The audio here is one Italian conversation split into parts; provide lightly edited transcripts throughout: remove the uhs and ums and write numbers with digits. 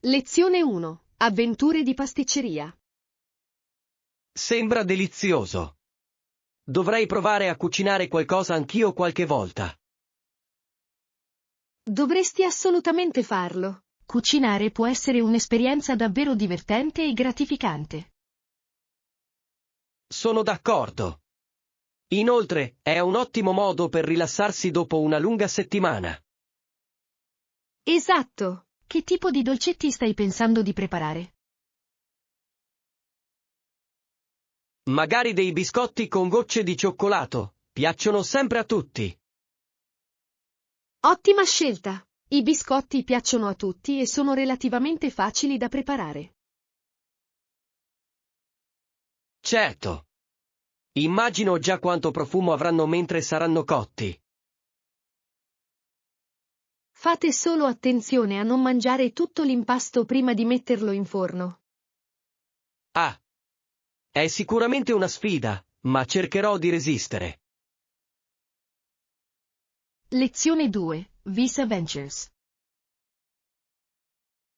Lezione 1. Avventure di pasticceria. Sembra delizioso. Dovrei provare a cucinare qualcosa anch'io qualche volta. Dovresti assolutamente farlo. Cucinare può essere un'esperienza davvero divertente e gratificante. Sono d'accordo. Inoltre, è un ottimo modo per rilassarsi dopo una lunga settimana. Esatto. Che tipo di dolcetti stai pensando di preparare? Magari dei biscotti con gocce di cioccolato. Piacciono sempre a tutti. Ottima scelta! I biscotti piacciono a tutti e sono relativamente facili da preparare. Certo. Immagino già quanto profumo avranno mentre saranno cotti. Fate solo attenzione a non mangiare tutto l'impasto prima di metterlo in forno. Ah. È sicuramente una sfida, ma cercherò di resistere. Lezione 2. Visa Ventures.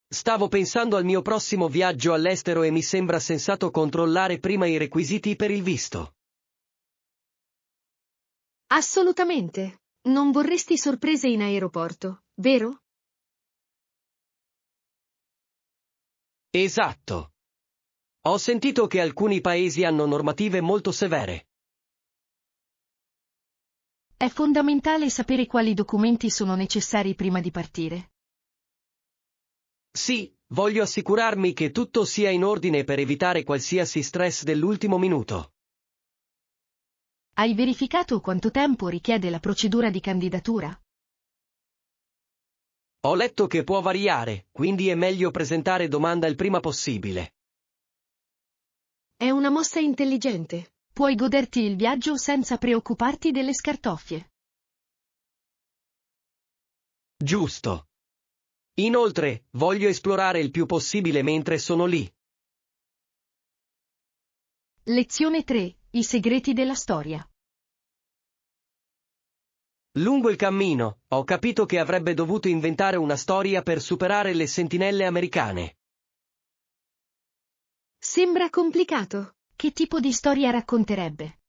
Stavo pensando al mio prossimo viaggio all'estero e mi sembra sensato controllare prima i requisiti per il visto. Assolutamente. Non vorresti sorprese in aeroporto, vero? Esatto. Ho sentito che alcuni paesi hanno normative molto severe. È fondamentale sapere quali documenti sono necessari prima di partire. Sì, voglio assicurarmi che tutto sia in ordine per evitare qualsiasi stress dell'ultimo minuto. Hai verificato quanto tempo richiede la procedura di candidatura? Ho letto che può variare, quindi è meglio presentare domanda il prima possibile. È una mossa intelligente. Puoi goderti il viaggio senza preoccuparti delle scartoffie. Giusto. Inoltre, voglio esplorare il più possibile mentre sono lì. Lezione 3. I segreti della storia. Lungo il cammino, ho capito che avrebbe dovuto inventare una storia per superare le sentinelle americane. Sembra complicato. Che tipo di storia racconterebbe?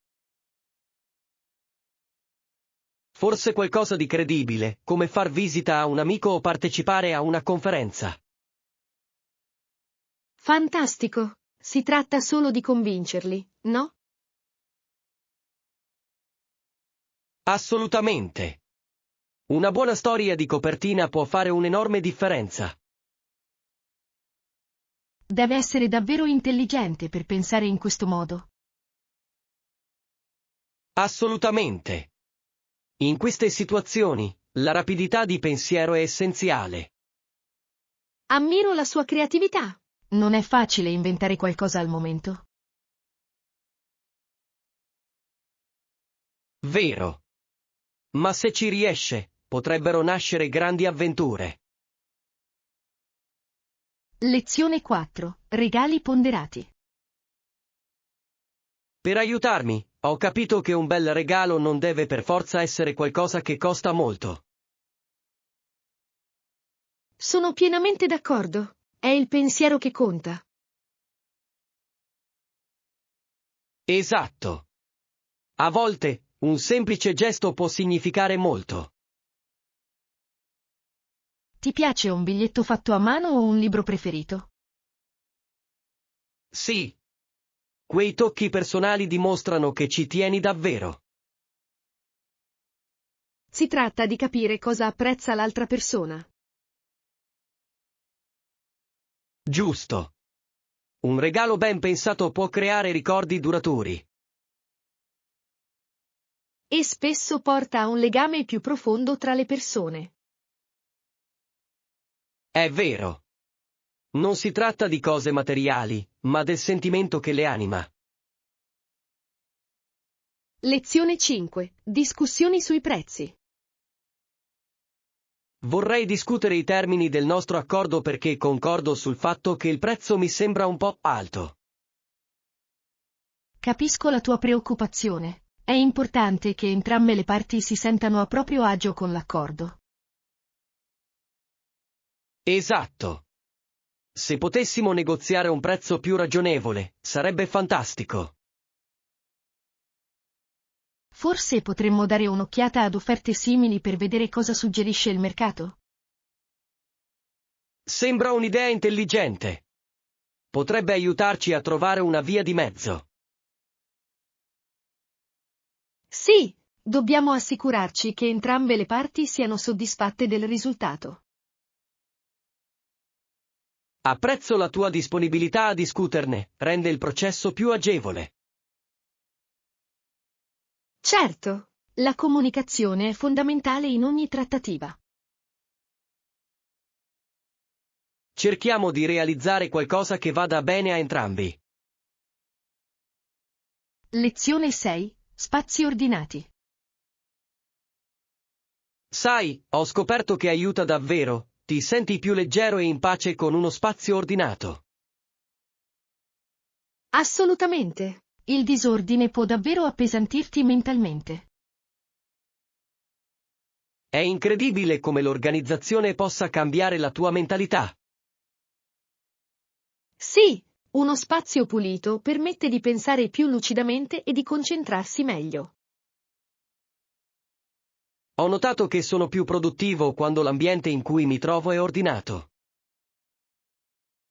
Forse qualcosa di credibile, come far visita a un amico o partecipare a una conferenza. Fantastico. Si tratta solo di convincerli, no? Assolutamente. Una buona storia di copertina può fare un'enorme differenza. Deve essere davvero intelligente per pensare in questo modo. Assolutamente. In queste situazioni, la rapidità di pensiero è essenziale. Ammiro la sua creatività. Non è facile inventare qualcosa al momento. Vero. Ma se ci riesce, potrebbero nascere grandi avventure. Lezione 4. Regali ponderati. Per aiutarmi, ho capito che un bel regalo non deve per forza essere qualcosa che costa molto. Sono pienamente d'accordo. È il pensiero che conta. Esatto. A volte, un semplice gesto può significare molto. Ti piace un biglietto fatto a mano o un libro preferito? Sì. Quei tocchi personali dimostrano che ci tieni davvero. Si tratta di capire cosa apprezza l'altra persona. Giusto. Un regalo ben pensato può creare ricordi duraturi. E spesso porta a un legame più profondo tra le persone. È vero. Non si tratta di cose materiali, ma del sentimento che le anima. Lezione 5. Discussioni sui prezzi. Vorrei discutere i termini del nostro accordo perché concordo sul fatto che il prezzo mi sembra un po' alto. Capisco la tua preoccupazione. È importante che entrambe le parti si sentano a proprio agio con l'accordo. Esatto. Se potessimo negoziare un prezzo più ragionevole, sarebbe fantastico. Forse potremmo dare un'occhiata ad offerte simili per vedere cosa suggerisce il mercato. Sembra un'idea intelligente. Potrebbe aiutarci a trovare una via di mezzo. Sì, dobbiamo assicurarci che entrambe le parti siano soddisfatte del risultato. Apprezzo la tua disponibilità a discuterne, rende il processo più agevole. Certo, la comunicazione è fondamentale in ogni trattativa. Cerchiamo di realizzare qualcosa che vada bene a entrambi. Lezione 6. Spazi ordinati. Sai, ho scoperto che aiuta davvero, ti senti più leggero e in pace con uno spazio ordinato. Assolutamente. Il disordine può davvero appesantirti mentalmente. È incredibile come l'organizzazione possa cambiare la tua mentalità. Sì, uno spazio pulito permette di pensare più lucidamente e di concentrarsi meglio. Ho notato che sono più produttivo quando l'ambiente in cui mi trovo è ordinato.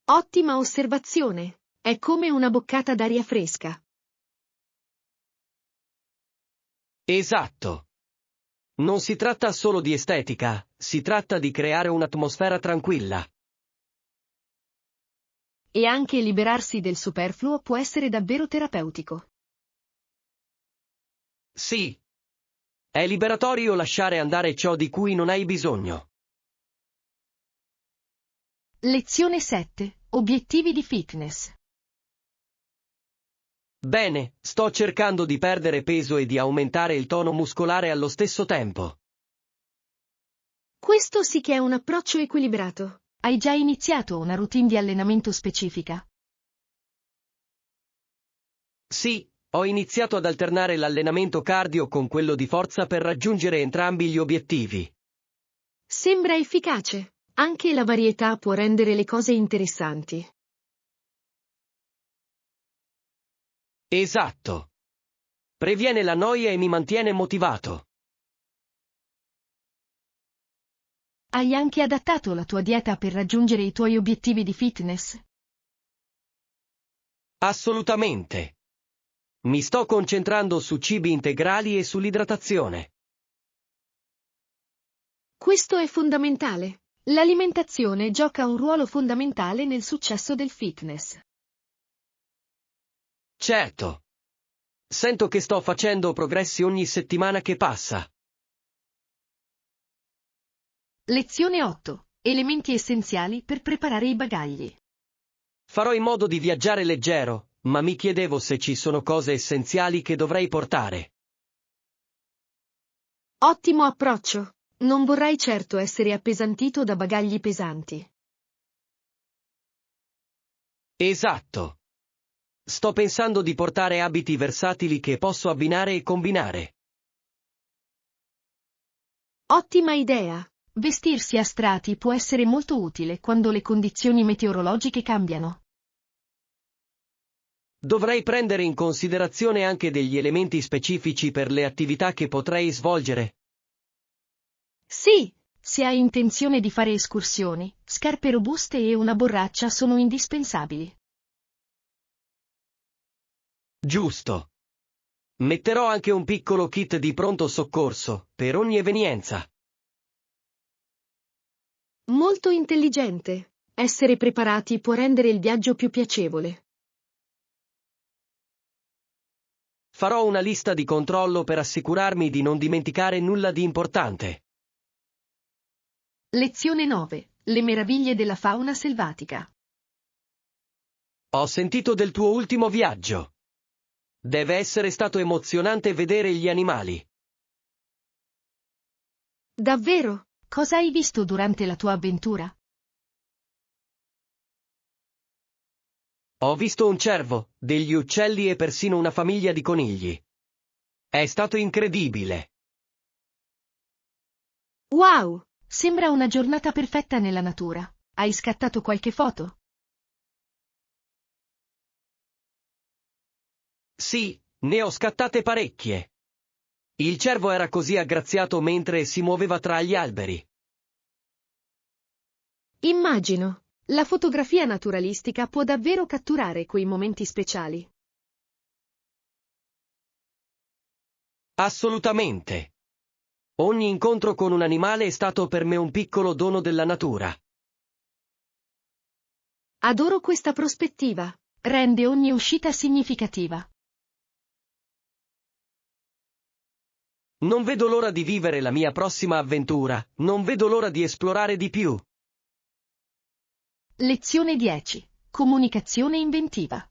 Ottima osservazione. È come una boccata d'aria fresca. Esatto. Non si tratta solo di estetica, si tratta di creare un'atmosfera tranquilla. E anche liberarsi del superfluo può essere davvero terapeutico. Sì. È liberatorio lasciare andare ciò di cui non hai bisogno. Lezione 7. Obiettivi di fitness. Bene, sto cercando di perdere peso e di aumentare il tono muscolare allo stesso tempo. Questo sì che è un approccio equilibrato. Hai già iniziato una routine di allenamento specifica? Sì, ho iniziato ad alternare l'allenamento cardio con quello di forza per raggiungere entrambi gli obiettivi. Sembra efficace. Anche la varietà può rendere le cose interessanti. Esatto. Previene la noia e mi mantiene motivato. Hai anche adattato la tua dieta per raggiungere i tuoi obiettivi di fitness? Assolutamente. Mi sto concentrando su cibi integrali e sull'idratazione. Questo è fondamentale. L'alimentazione gioca un ruolo fondamentale nel successo del fitness. Certo. Sento che sto facendo progressi ogni settimana che passa. Lezione 8. Elementi essenziali per preparare i bagagli. Farò in modo di viaggiare leggero, ma mi chiedevo se ci sono cose essenziali che dovrei portare. Ottimo approccio. Non vorrai certo essere appesantito da bagagli pesanti. Esatto. Sto pensando di portare abiti versatili che posso abbinare e combinare. Ottima idea. Vestirsi a strati può essere molto utile quando le condizioni meteorologiche cambiano. Dovrei prendere in considerazione anche degli elementi specifici per le attività che potrei svolgere. Sì, se hai intenzione di fare escursioni, scarpe robuste e una borraccia sono indispensabili. Giusto. Metterò anche un piccolo kit di pronto soccorso, per ogni evenienza. Molto intelligente. Essere preparati può rendere il viaggio più piacevole. Farò una lista di controllo per assicurarmi di non dimenticare nulla di importante. Lezione 9. Le meraviglie della fauna selvatica. Ho sentito del tuo ultimo viaggio. Deve essere stato emozionante vedere gli animali. Davvero? Cosa hai visto durante la tua avventura? Ho visto un cervo, degli uccelli e persino una famiglia di conigli. È stato incredibile. Wow! Sembra una giornata perfetta nella natura. Hai scattato qualche foto? Sì, ne ho scattate parecchie. Il cervo era così aggraziato mentre si muoveva tra gli alberi. Immagino. La fotografia naturalistica può davvero catturare quei momenti speciali. Assolutamente. Ogni incontro con un animale è stato per me un piccolo dono della natura. Adoro questa prospettiva. Rende ogni uscita significativa. Non vedo l'ora di vivere la mia prossima avventura, non vedo l'ora di esplorare di più. Lezione 10. Comunicazione inventiva.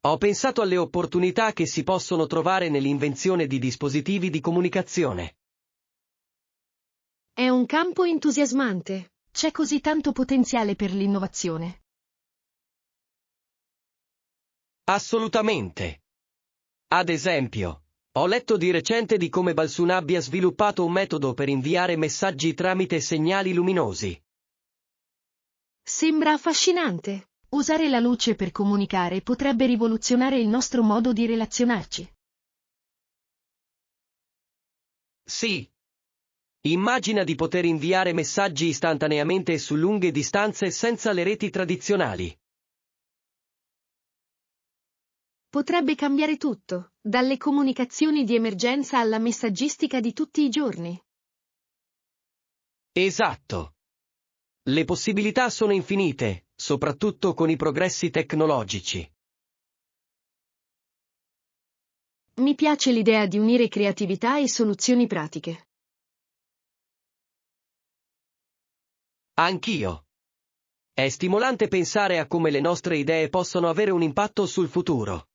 Ho pensato alle opportunità che si possono trovare nell'invenzione di dispositivi di comunicazione. È un campo entusiasmante. C'è così tanto potenziale per l'innovazione. Assolutamente. Ad esempio, ho letto di recente di come Balsun abbia sviluppato un metodo per inviare messaggi tramite segnali luminosi. Sembra affascinante. Usare la luce per comunicare potrebbe rivoluzionare il nostro modo di relazionarci. Sì. Immagina di poter inviare messaggi istantaneamente su lunghe distanze senza le reti tradizionali. Potrebbe cambiare tutto, dalle comunicazioni di emergenza alla messaggistica di tutti i giorni. Esatto. Le possibilità sono infinite, soprattutto con i progressi tecnologici. Mi piace l'idea di unire creatività e soluzioni pratiche. Anch'io. È stimolante pensare a come le nostre idee possono avere un impatto sul futuro.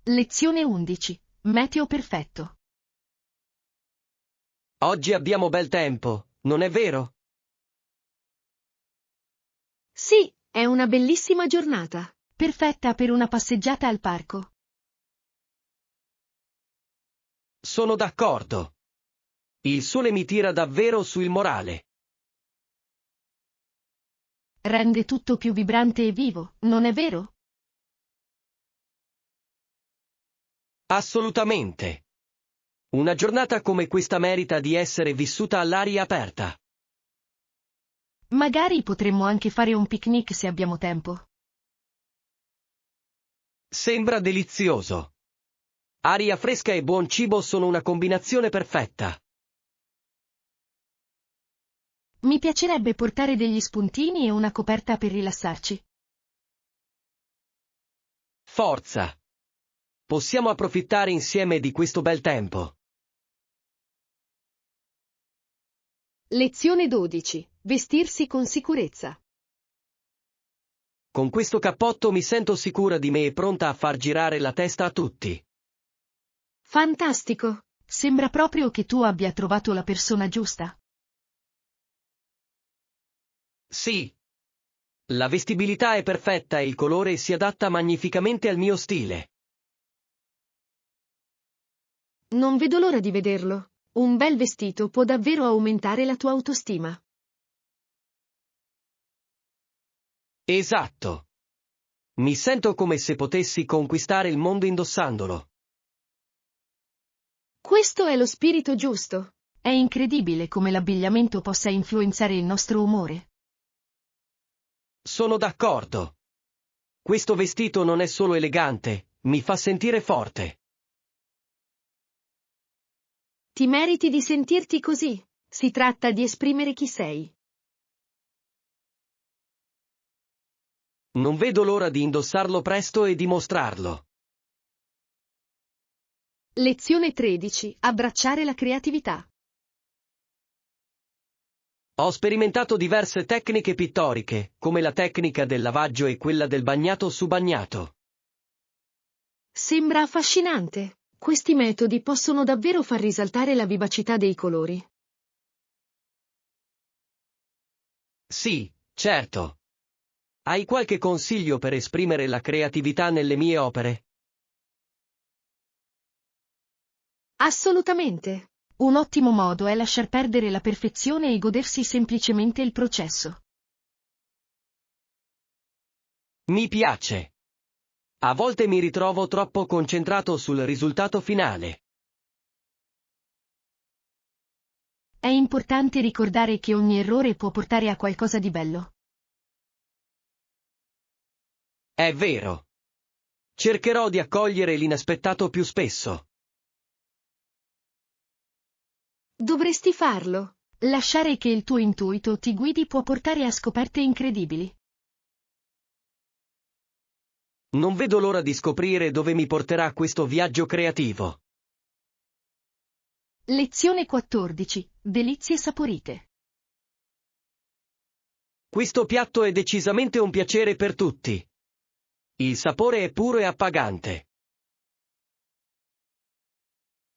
Lezione 11. Meteo perfetto. Oggi abbiamo bel tempo, non è vero? Sì, è una bellissima giornata. Perfetta per una passeggiata al parco. Sono d'accordo. Il sole mi tira davvero sul morale. Rende tutto più vibrante e vivo, non è vero? Assolutamente. Una giornata come questa merita di essere vissuta all'aria aperta. Magari potremmo anche fare un picnic se abbiamo tempo. Sembra delizioso. Aria fresca e buon cibo sono una combinazione perfetta. Mi piacerebbe portare degli spuntini e una coperta per rilassarci. Forza! Possiamo approfittare insieme di questo bel tempo. Lezione 12. Vestirsi con sicurezza. Con questo cappotto mi sento sicura di me e pronta a far girare la testa a tutti. Fantastico! Sembra proprio che tu abbia trovato la persona giusta. Sì. La vestibilità è perfetta e il colore si adatta magnificamente al mio stile. Non vedo l'ora di vederlo. Un bel vestito può davvero aumentare la tua autostima. Esatto. Mi sento come se potessi conquistare il mondo indossandolo. Questo è lo spirito giusto. È incredibile come l'abbigliamento possa influenzare il nostro umore. Sono d'accordo. Questo vestito non è solo elegante, mi fa sentire forte. Ti meriti di sentirti così. Si tratta di esprimere chi sei. Non vedo l'ora di indossarlo presto e dimostrarlo. Lezione 13. Abbracciare la creatività. Ho sperimentato diverse tecniche pittoriche, come la tecnica del lavaggio e quella del bagnato su bagnato. Sembra affascinante. Questi metodi possono davvero far risaltare la vivacità dei colori. Sì, certo. Hai qualche consiglio per esprimere la creatività nelle mie opere? Assolutamente. Un ottimo modo è lasciar perdere la perfezione e godersi semplicemente il processo. Mi piace. A volte mi ritrovo troppo concentrato sul risultato finale. È importante ricordare che ogni errore può portare a qualcosa di bello. È vero. Cercherò di accogliere l'inaspettato più spesso. Dovresti farlo. Lasciare che il tuo intuito ti guidi può portare a scoperte incredibili. Non vedo l'ora di scoprire dove mi porterà questo viaggio creativo. Lezione 14. Delizie saporite. Questo piatto è decisamente un piacere per tutti. Il sapore è puro e appagante.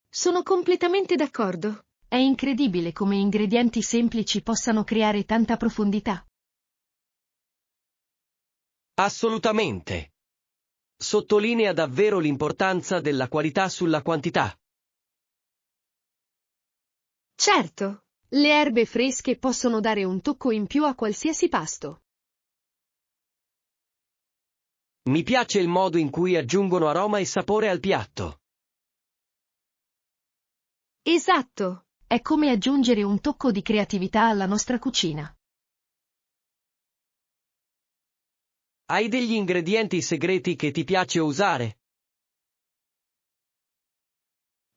Sono completamente d'accordo. È incredibile come ingredienti semplici possano creare tanta profondità. Assolutamente. Sottolinea davvero l'importanza della qualità sulla quantità. Certo, le erbe fresche possono dare un tocco in più a qualsiasi pasto. Mi piace il modo in cui aggiungono aroma e sapore al piatto. Esatto, è come aggiungere un tocco di creatività alla nostra cucina. Hai degli ingredienti segreti che ti piace usare?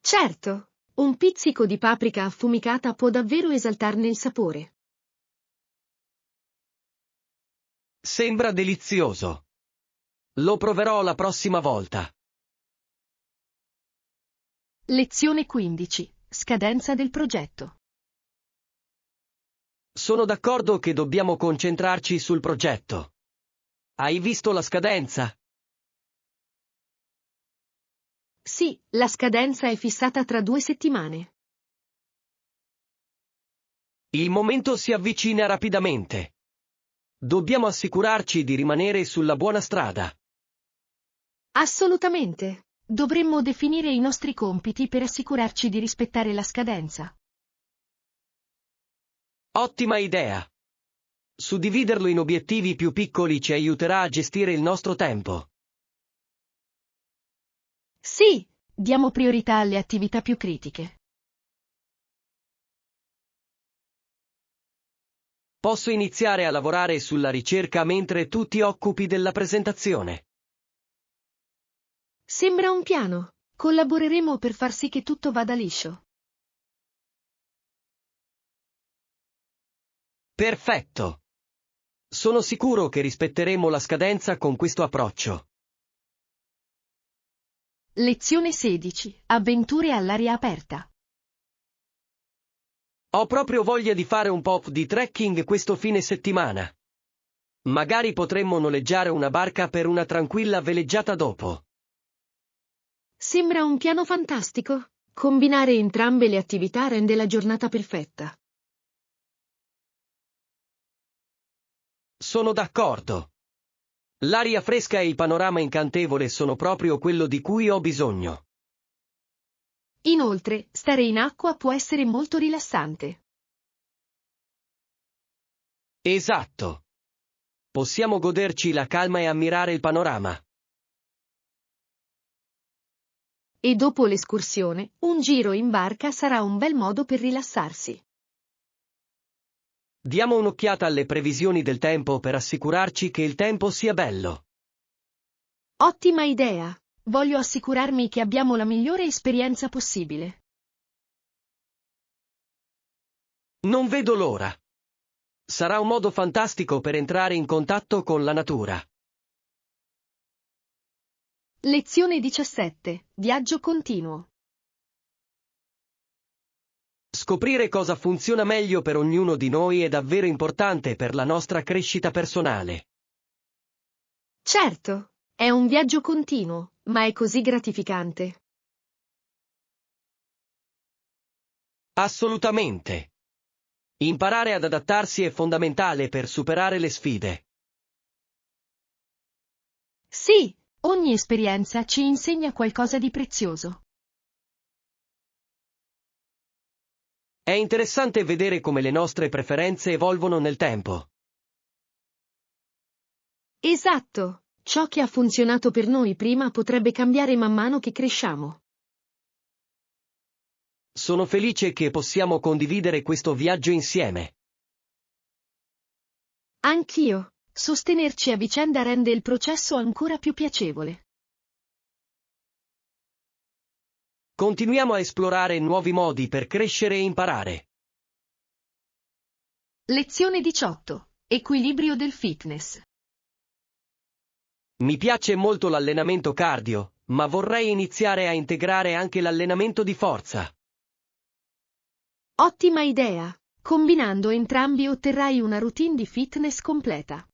Certo, un pizzico di paprika affumicata può davvero esaltarne il sapore. Sembra delizioso. Lo proverò la prossima volta. Lezione 15. Scadenza del progetto. Sono d'accordo che dobbiamo concentrarci sul progetto. Hai visto la scadenza? Sì, la scadenza è fissata tra 2 settimane. Il momento si avvicina rapidamente. Dobbiamo assicurarci di rimanere sulla buona strada. Assolutamente. Dovremmo definire i nostri compiti per assicurarci di rispettare la scadenza. Ottima idea. Suddividerlo in obiettivi più piccoli ci aiuterà a gestire il nostro tempo. Sì, diamo priorità alle attività più critiche. Posso iniziare a lavorare sulla ricerca mentre tu ti occupi della presentazione. Sembra un piano. Collaboreremo per far sì che tutto vada liscio. Perfetto. Sono sicuro che rispetteremo la scadenza con questo approccio. Lezione 16. Avventure all'aria aperta. Ho proprio voglia di fare un po' di trekking questo fine settimana. Magari potremmo noleggiare una barca per una tranquilla veleggiata dopo. Sembra un piano fantastico. Combinare entrambe le attività rende la giornata perfetta. Sono d'accordo. L'aria fresca e il panorama incantevole sono proprio quello di cui ho bisogno. Inoltre, stare in acqua può essere molto rilassante. Esatto. Possiamo goderci la calma e ammirare il panorama. E dopo l'escursione, un giro in barca sarà un bel modo per rilassarsi. Diamo un'occhiata alle previsioni del tempo per assicurarci che il tempo sia bello. Ottima idea! Voglio assicurarmi che abbiamo la migliore esperienza possibile. Non vedo l'ora. Sarà un modo fantastico per entrare in contatto con la natura. Lezione 17. Viaggio continuo. Scoprire cosa funziona meglio per ognuno di noi è davvero importante per la nostra crescita personale. Certo, è un viaggio continuo, ma è così gratificante. Assolutamente. Imparare ad adattarsi è fondamentale per superare le sfide. Sì, ogni esperienza ci insegna qualcosa di prezioso. È interessante vedere come le nostre preferenze evolvono nel tempo. Esatto. Ciò che ha funzionato per noi prima potrebbe cambiare man mano che cresciamo. Sono felice che possiamo condividere questo viaggio insieme. Anch'io. Sostenerci a vicenda rende il processo ancora più piacevole. Continuiamo a esplorare nuovi modi per crescere e imparare. Lezione 18. Equilibrio del fitness. Mi piace molto l'allenamento cardio, ma vorrei iniziare a integrare anche l'allenamento di forza. Ottima idea. Combinando entrambi otterrai una routine di fitness completa.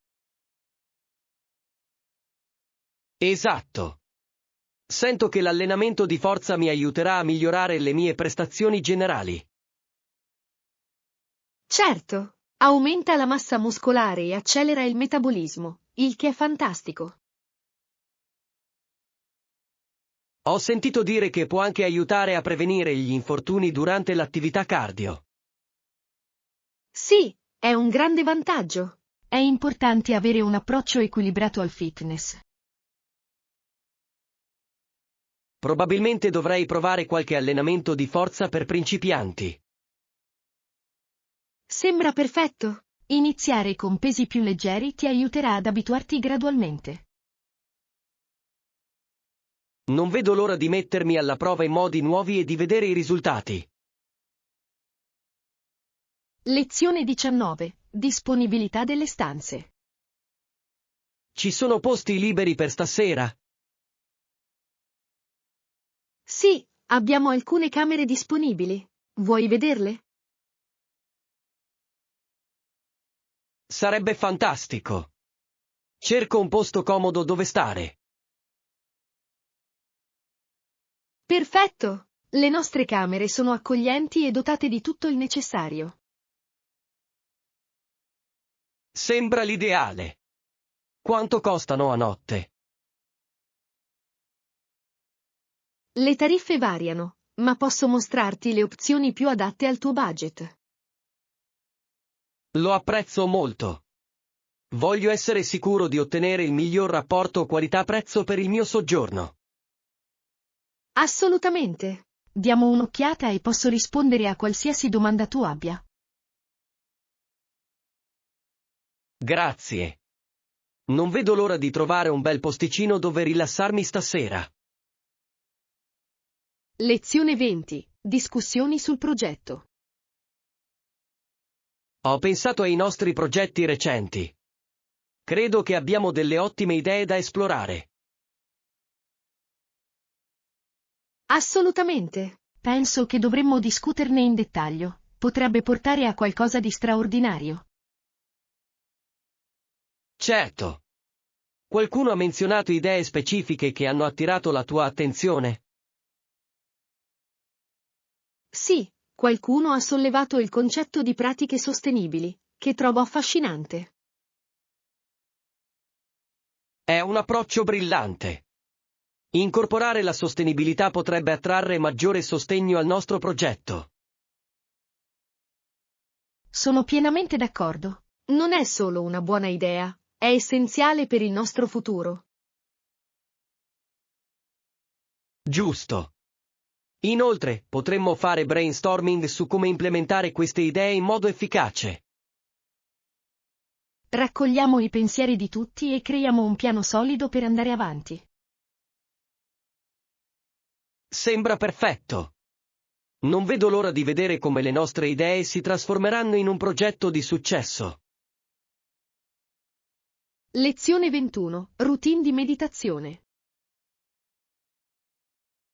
Esatto. Sento che l'allenamento di forza mi aiuterà a migliorare le mie prestazioni generali. Certo, aumenta la massa muscolare e accelera il metabolismo, il che è fantastico. Ho sentito dire che può anche aiutare a prevenire gli infortuni durante l'attività cardio. Sì, è un grande vantaggio. È importante avere un approccio equilibrato al fitness. Probabilmente dovrei provare qualche allenamento di forza per principianti. Sembra perfetto. Iniziare con pesi più leggeri ti aiuterà ad abituarti gradualmente. Non vedo l'ora di mettermi alla prova in modi nuovi e di vedere i risultati. Lezione 19. Disponibilità delle stanze. Ci sono posti liberi per stasera? Sì, abbiamo alcune camere disponibili. Vuoi vederle? Sarebbe fantastico. Cerco un posto comodo dove stare. Perfetto! Le nostre camere sono accoglienti e dotate di tutto il necessario. Sembra l'ideale. Quanto costano a notte? Le tariffe variano, ma posso mostrarti le opzioni più adatte al tuo budget. Lo apprezzo molto. Voglio essere sicuro di ottenere il miglior rapporto qualità-prezzo per il mio soggiorno. Assolutamente. Diamo un'occhiata e posso rispondere a qualsiasi domanda tu abbia. Grazie. Non vedo l'ora di trovare un bel posticino dove rilassarmi stasera. Lezione 20. Discussioni sul progetto. Ho pensato ai nostri progetti recenti. Credo che abbiamo delle ottime idee da esplorare. Assolutamente. Penso che dovremmo discuterne in dettaglio. Potrebbe portare a qualcosa di straordinario. Certo. Qualcuno ha menzionato idee specifiche che hanno attirato la tua attenzione? Sì, qualcuno ha sollevato il concetto di pratiche sostenibili, che trovo affascinante. È un approccio brillante. Incorporare la sostenibilità potrebbe attrarre maggiore sostegno al nostro progetto. Sono pienamente d'accordo. Non è solo una buona idea, è essenziale per il nostro futuro. Giusto. Inoltre, potremmo fare brainstorming su come implementare queste idee in modo efficace. Raccogliamo i pensieri di tutti e creiamo un piano solido per andare avanti. Sembra perfetto. Non vedo l'ora di vedere come le nostre idee si trasformeranno in un progetto di successo. Lezione 21. Routine di meditazione.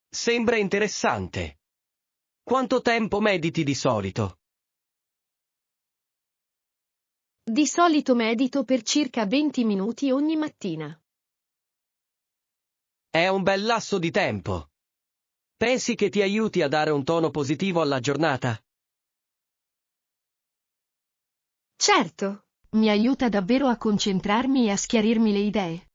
Sembra interessante. Quanto tempo mediti di solito? Di solito medito per circa 20 minuti ogni mattina. È un bel lasso di tempo. Pensi che ti aiuti a dare un tono positivo alla giornata? Certo, mi aiuta davvero a concentrarmi e a schiarirmi le idee.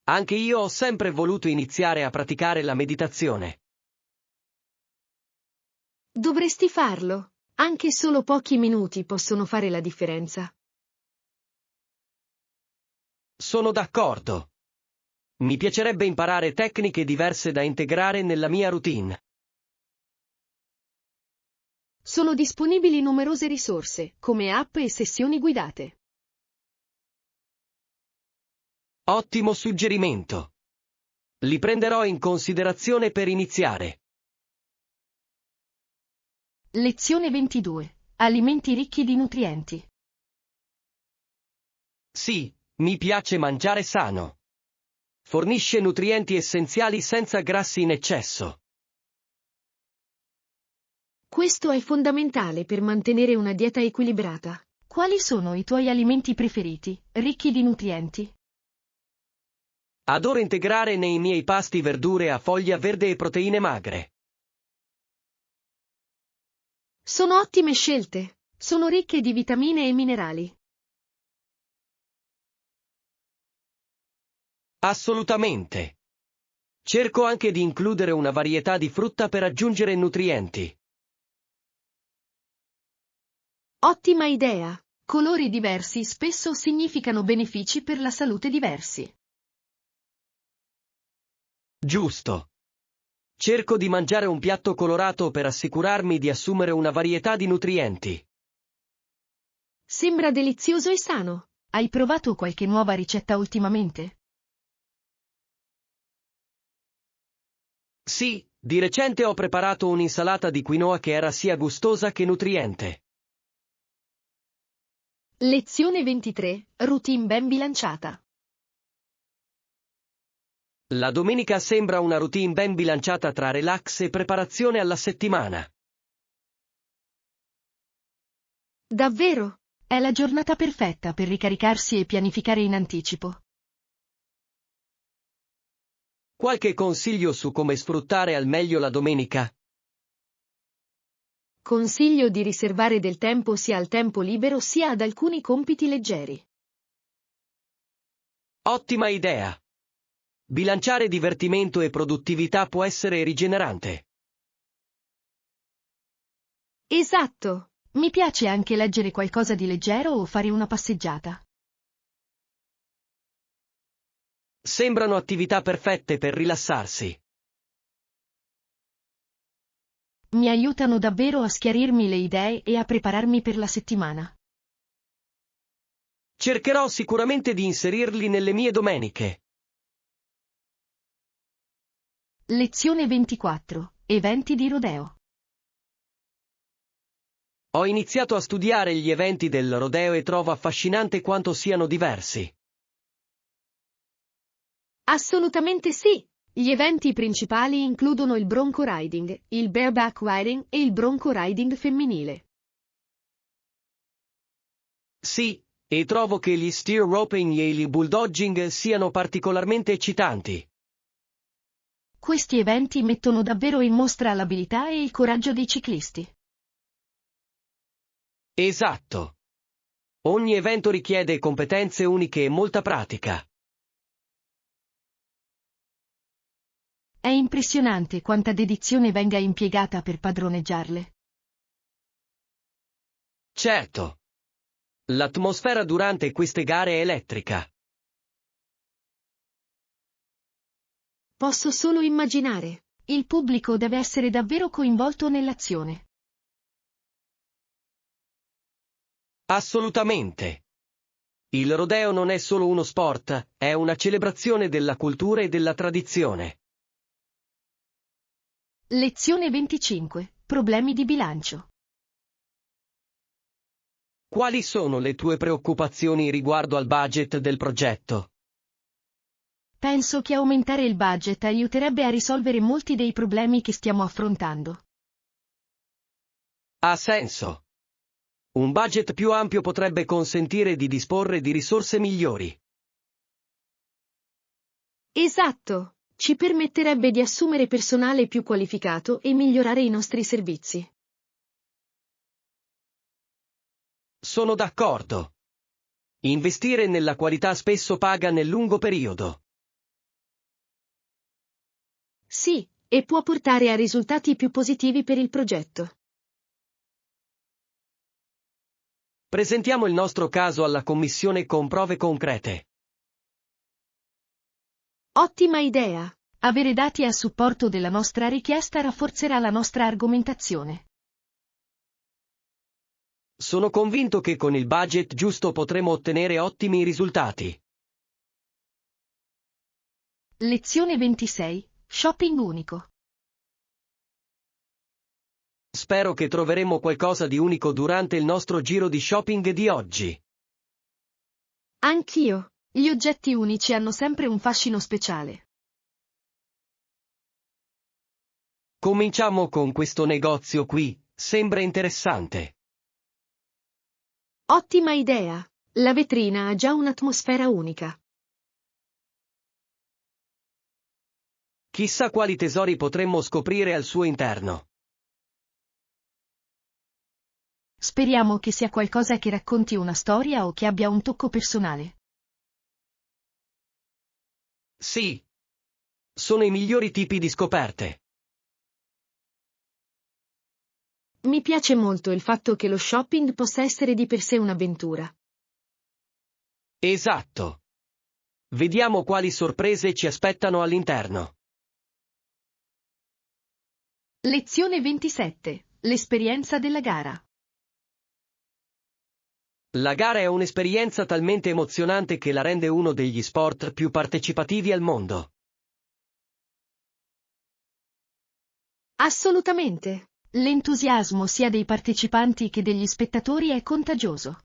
Anche io ho sempre voluto iniziare a praticare la meditazione. Dovresti farlo. Anche solo pochi minuti possono fare la differenza. Sono d'accordo. Mi piacerebbe imparare tecniche diverse da integrare nella mia routine. Sono disponibili numerose risorse, come app e sessioni guidate. Ottimo suggerimento. Li prenderò in considerazione per iniziare. Lezione 22. Alimenti ricchi di nutrienti. Sì, mi piace mangiare sano. Fornisce nutrienti essenziali senza grassi in eccesso. Questo è fondamentale per mantenere una dieta equilibrata. Quali sono i tuoi alimenti preferiti, ricchi di nutrienti? Adoro integrare nei miei pasti verdure a foglia verde e proteine magre. Sono ottime scelte. Sono ricche di vitamine e minerali. Assolutamente. Cerco anche di includere una varietà di frutta per aggiungere nutrienti. Ottima idea. Colori diversi spesso significano benefici per la salute diversi. Giusto. Cerco di mangiare un piatto colorato per assicurarmi di assumere una varietà di nutrienti. Sembra delizioso e sano. Hai provato qualche nuova ricetta ultimamente? Sì, di recente ho preparato un'insalata di quinoa che era sia gustosa che nutriente. Lezione 23. Routine ben bilanciata. La domenica sembra una routine ben bilanciata tra relax e preparazione alla settimana. Davvero? È la giornata perfetta per ricaricarsi e pianificare in anticipo. Qualche consiglio su come sfruttare al meglio la domenica? Consiglio di riservare del tempo sia al tempo libero sia ad alcuni compiti leggeri. Ottima idea! Bilanciare divertimento e produttività può essere rigenerante. Esatto! Mi piace anche leggere qualcosa di leggero o fare una passeggiata. Sembrano attività perfette per rilassarsi. Mi aiutano davvero a schiarirmi le idee e a prepararmi per la settimana. Cercherò sicuramente di inserirli nelle mie domeniche. Lezione 24. Eventi di rodeo. Ho iniziato a studiare gli eventi del rodeo e trovo affascinante quanto siano diversi. Assolutamente sì! Gli eventi principali includono il bronco riding, il bareback riding e il bronco riding femminile. Sì, e trovo che gli steer roping e il bulldogging siano particolarmente eccitanti. Questi eventi mettono davvero in mostra l'abilità e il coraggio dei ciclisti. Esatto. Ogni evento richiede competenze uniche e molta pratica. È impressionante quanta dedizione venga impiegata per padroneggiarle. Certo. L'atmosfera durante queste gare è elettrica. Posso solo immaginare. Il pubblico deve essere davvero coinvolto nell'azione. Assolutamente. Il rodeo non è solo uno sport, è una celebrazione della cultura e della tradizione. Lezione 25. Problemi di bilancio. Quali sono le tue preoccupazioni riguardo al budget del progetto? Penso che aumentare il budget aiuterebbe a risolvere molti dei problemi che stiamo affrontando. Ha senso. Un budget più ampio potrebbe consentire di disporre di risorse migliori. Esatto! Ci permetterebbe di assumere personale più qualificato e migliorare i nostri servizi. Sono d'accordo. Investire nella qualità spesso paga nel lungo periodo. Sì, e può portare a risultati più positivi per il progetto. Presentiamo il nostro caso alla commissione con prove concrete. Ottima idea! Avere dati a supporto della nostra richiesta rafforzerà la nostra argomentazione. Sono convinto che con il budget giusto potremo ottenere ottimi risultati. Lezione 26. Shopping unico. Spero che troveremo qualcosa di unico durante il nostro giro di shopping di oggi. Anch'io. Gli oggetti unici hanno sempre un fascino speciale. Cominciamo con questo negozio qui, sembra interessante. Ottima idea! La vetrina ha già un'atmosfera unica. Chissà quali tesori potremmo scoprire al suo interno. Speriamo che sia qualcosa che racconti una storia o che abbia un tocco personale. Sì. Sono i migliori tipi di scoperte. Mi piace molto il fatto che lo shopping possa essere di per sé un'avventura. Esatto. Vediamo quali sorprese ci aspettano all'interno. Lezione 27. L'esperienza della gara. La gara è un'esperienza talmente emozionante che la rende uno degli sport più partecipativi al mondo. Assolutamente. L'entusiasmo sia dei partecipanti che degli spettatori è contagioso.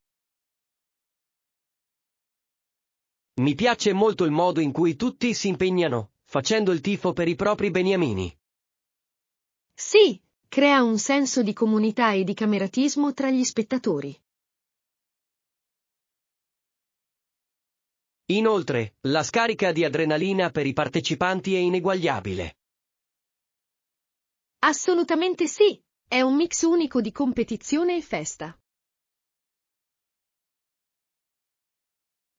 Mi piace molto il modo in cui tutti si impegnano, facendo il tifo per i propri beniamini. Sì, crea un senso di comunità e di cameratismo tra gli spettatori. Inoltre, la scarica di adrenalina per i partecipanti è ineguagliabile. Assolutamente sì, è un mix unico di competizione e festa.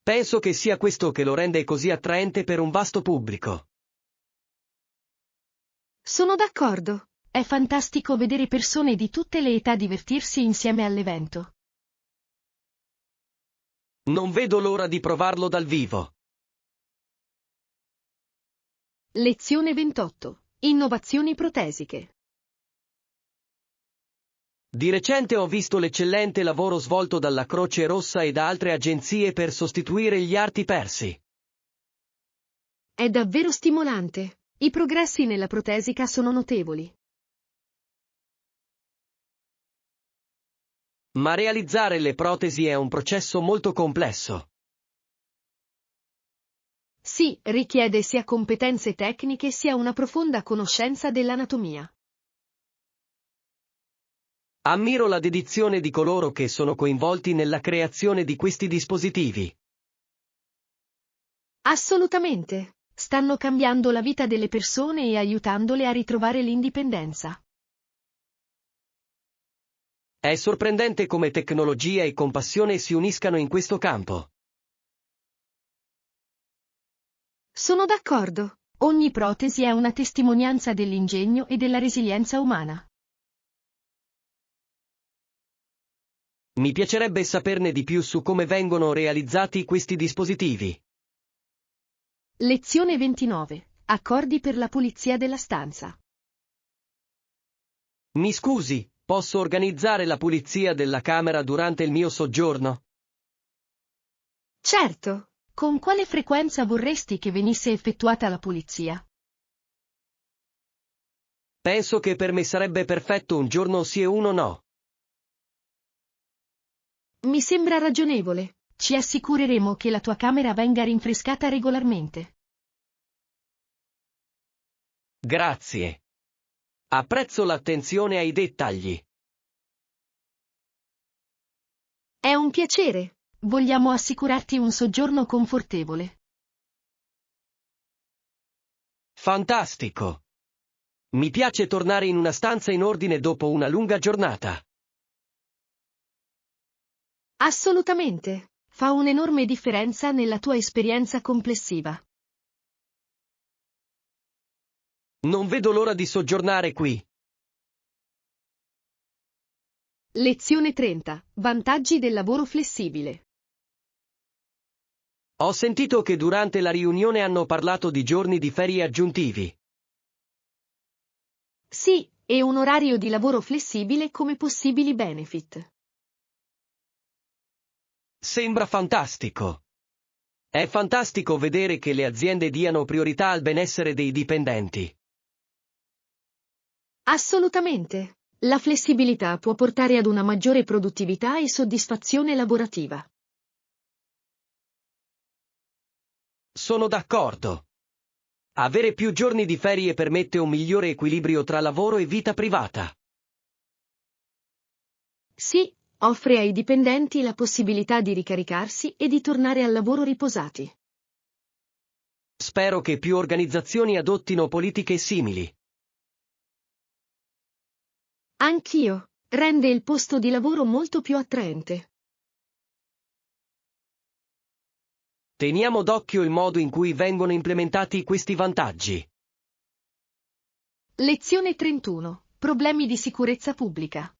Penso che sia questo che lo rende così attraente per un vasto pubblico. Sono d'accordo, è fantastico vedere persone di tutte le età divertirsi insieme all'evento. Non vedo l'ora di provarlo dal vivo. Lezione 28. Innovazioni protesiche. Di recente ho visto l'eccellente lavoro svolto dalla Croce Rossa e da altre agenzie per sostituire gli arti persi. È davvero stimolante. I progressi nella protesica sono notevoli. Ma realizzare le protesi è un processo molto complesso. Sì, richiede sia competenze tecniche sia una profonda conoscenza dell'anatomia. Ammiro la dedizione di coloro che sono coinvolti nella creazione di questi dispositivi. Assolutamente. Stanno cambiando la vita delle persone e aiutandole a ritrovare l'indipendenza. È sorprendente come tecnologia e compassione si uniscano in questo campo. Sono d'accordo. Ogni protesi è una testimonianza dell'ingegno e della resilienza umana. Mi piacerebbe saperne di più su come vengono realizzati questi dispositivi. Lezione 29. Accordi per la pulizia della stanza. Mi scusi, posso organizzare la pulizia della camera durante il mio soggiorno? Certo. Con quale frequenza vorresti che venisse effettuata la pulizia? Penso che per me sarebbe perfetto un giorno sì e uno no. Mi sembra ragionevole. Ci assicureremo che la tua camera venga rinfrescata regolarmente. Grazie. Apprezzo l'attenzione ai dettagli. È un piacere. Vogliamo assicurarti un soggiorno confortevole. Fantastico. Mi piace tornare in una stanza in ordine dopo una lunga giornata. Assolutamente. Fa un'enorme differenza nella tua esperienza complessiva. Non vedo l'ora di soggiornare qui. Lezione 30. Vantaggi del lavoro flessibile. Ho sentito che durante la riunione hanno parlato di giorni di ferie aggiuntivi. Sì, e un orario di lavoro flessibile come possibili benefit. Sembra fantastico. È fantastico vedere che le aziende diano priorità al benessere dei dipendenti. Assolutamente. La flessibilità può portare ad una maggiore produttività e soddisfazione lavorativa. Sono d'accordo. Avere più giorni di ferie permette un migliore equilibrio tra lavoro e vita privata. Sì, offre ai dipendenti la possibilità di ricaricarsi e di tornare al lavoro riposati. Spero che più organizzazioni adottino politiche simili. Anch'io. Rende il posto di lavoro molto più attraente. Teniamo d'occhio il modo in cui vengono implementati questi vantaggi. Lezione 31. Problemi di sicurezza pubblica.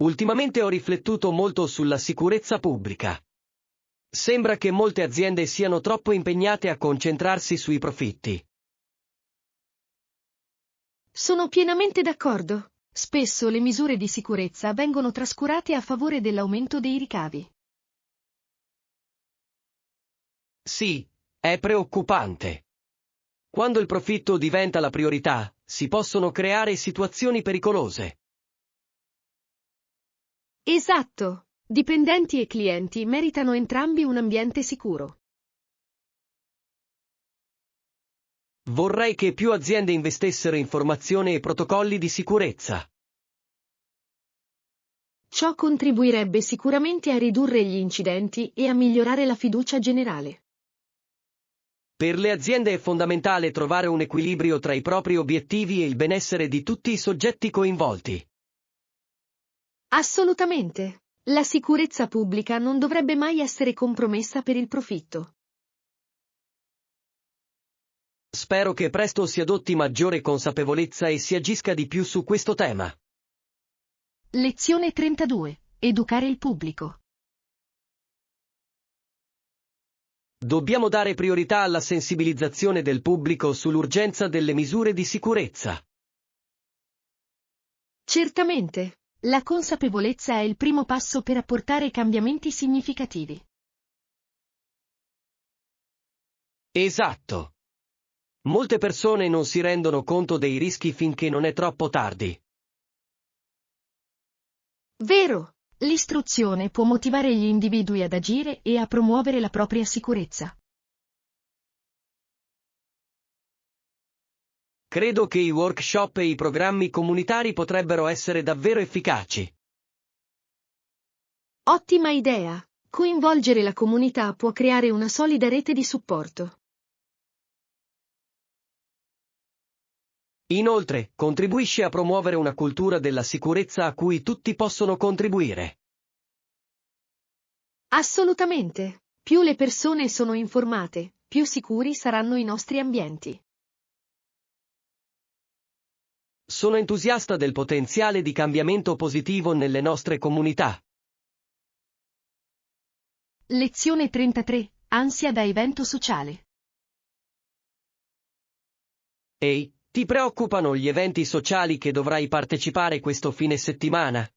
Ultimamente ho riflettuto molto sulla sicurezza pubblica. Sembra che molte aziende siano troppo impegnate a concentrarsi sui profitti. Sono pienamente d'accordo. Spesso le misure di sicurezza vengono trascurate a favore dell'aumento dei ricavi. Sì, è preoccupante. Quando il profitto diventa la priorità, si possono creare situazioni pericolose. Esatto. Dipendenti e clienti meritano entrambi un ambiente sicuro. Vorrei che più aziende investessero in formazione e protocolli di sicurezza. Ciò contribuirebbe sicuramente a ridurre gli incidenti e a migliorare la fiducia generale. Per le aziende è fondamentale trovare un equilibrio tra i propri obiettivi e il benessere di tutti i soggetti coinvolti. Assolutamente. La sicurezza pubblica non dovrebbe mai essere compromessa per il profitto. Spero che presto si adotti maggiore consapevolezza e si agisca di più su questo tema. Lezione 32. Educare il pubblico. Dobbiamo dare priorità alla sensibilizzazione del pubblico sull'urgenza delle misure di sicurezza. Certamente. La consapevolezza è il primo passo per apportare cambiamenti significativi. Esatto. Molte persone non si rendono conto dei rischi finché non è troppo tardi. Vero. L'istruzione può motivare gli individui ad agire e a promuovere la propria sicurezza. Credo che i workshop e i programmi comunitari potrebbero essere davvero efficaci. Ottima idea. Coinvolgere la comunità può creare una solida rete di supporto. Inoltre, contribuisce a promuovere una cultura della sicurezza a cui tutti possono contribuire. Assolutamente. Più le persone sono informate, più sicuri saranno i nostri ambienti. Sono entusiasta del potenziale di cambiamento positivo nelle nostre comunità. Lezione 33. Ansia da evento sociale. Ehi, ti preoccupano gli eventi sociali che dovrai partecipare questo fine settimana?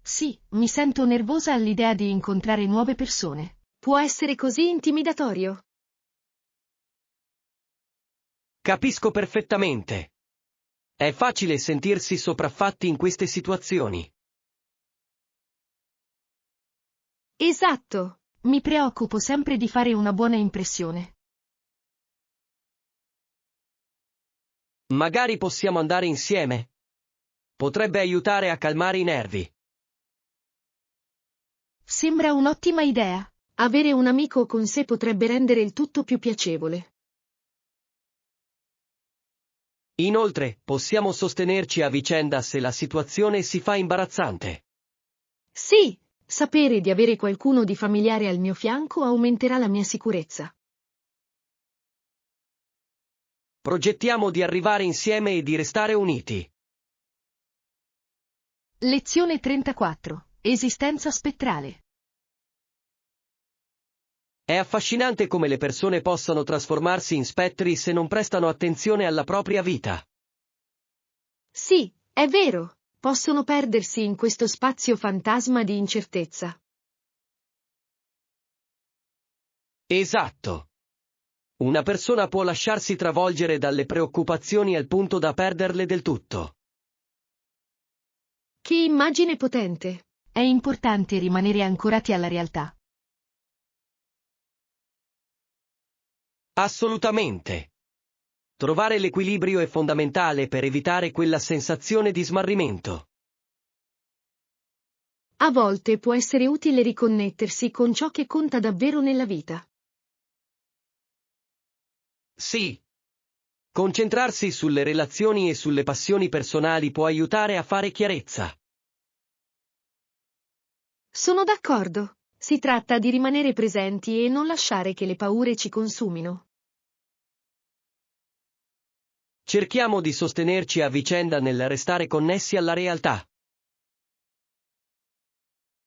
Sì, mi sento nervosa all'idea di incontrare nuove persone. Può essere così intimidatorio. Capisco perfettamente. È facile sentirsi sopraffatti in queste situazioni. Esatto. Mi preoccupo sempre di fare una buona impressione. Magari possiamo andare insieme? Potrebbe aiutare a calmare i nervi. Sembra un'ottima idea. Avere un amico con sé potrebbe rendere il tutto più piacevole. Inoltre, possiamo sostenerci a vicenda se la situazione si fa imbarazzante. Sì, sapere di avere qualcuno di familiare al mio fianco aumenterà la mia sicurezza. Progettiamo di arrivare insieme e di restare uniti. Lezione 34. Esistenza spettrale. È affascinante come le persone possano trasformarsi in spettri se non prestano attenzione alla propria vita. Sì, è vero, possono perdersi in questo spazio fantasma di incertezza. Esatto. Una persona può lasciarsi travolgere dalle preoccupazioni al punto da perderle del tutto. Che immagine potente! È importante rimanere ancorati alla realtà. Assolutamente. Trovare l'equilibrio è fondamentale per evitare quella sensazione di smarrimento. A volte può essere utile riconnettersi con ciò che conta davvero nella vita. Sì. Concentrarsi sulle relazioni e sulle passioni personali può aiutare a fare chiarezza. Sono d'accordo. Si tratta di rimanere presenti e non lasciare che le paure ci consumino. Cerchiamo di sostenerci a vicenda nel restare connessi alla realtà.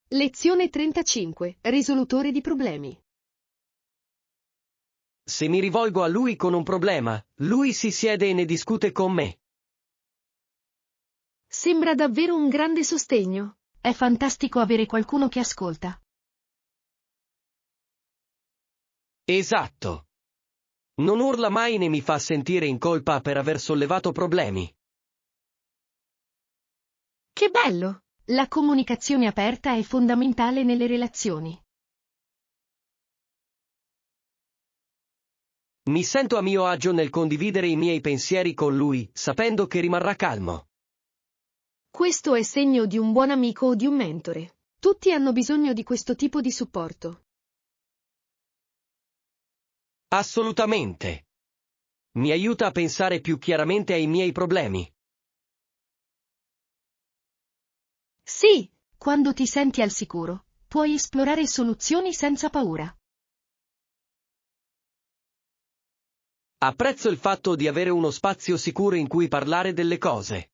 Lezione 35. Risolutore di problemi. Se mi rivolgo a lui con un problema, lui si siede e ne discute con me. Sembra davvero un grande sostegno. È fantastico avere qualcuno che ascolta. Esatto. Non urla mai né mi fa sentire in colpa per aver sollevato problemi. Che bello! La comunicazione aperta è fondamentale nelle relazioni. Mi sento a mio agio nel condividere i miei pensieri con lui, sapendo che rimarrà calmo. Questo è segno di un buon amico o di un mentore. Tutti hanno bisogno di questo tipo di supporto. Assolutamente. Mi aiuta a pensare più chiaramente ai miei problemi. Sì, quando ti senti al sicuro, puoi esplorare soluzioni senza paura. Apprezzo il fatto di avere uno spazio sicuro in cui parlare delle cose.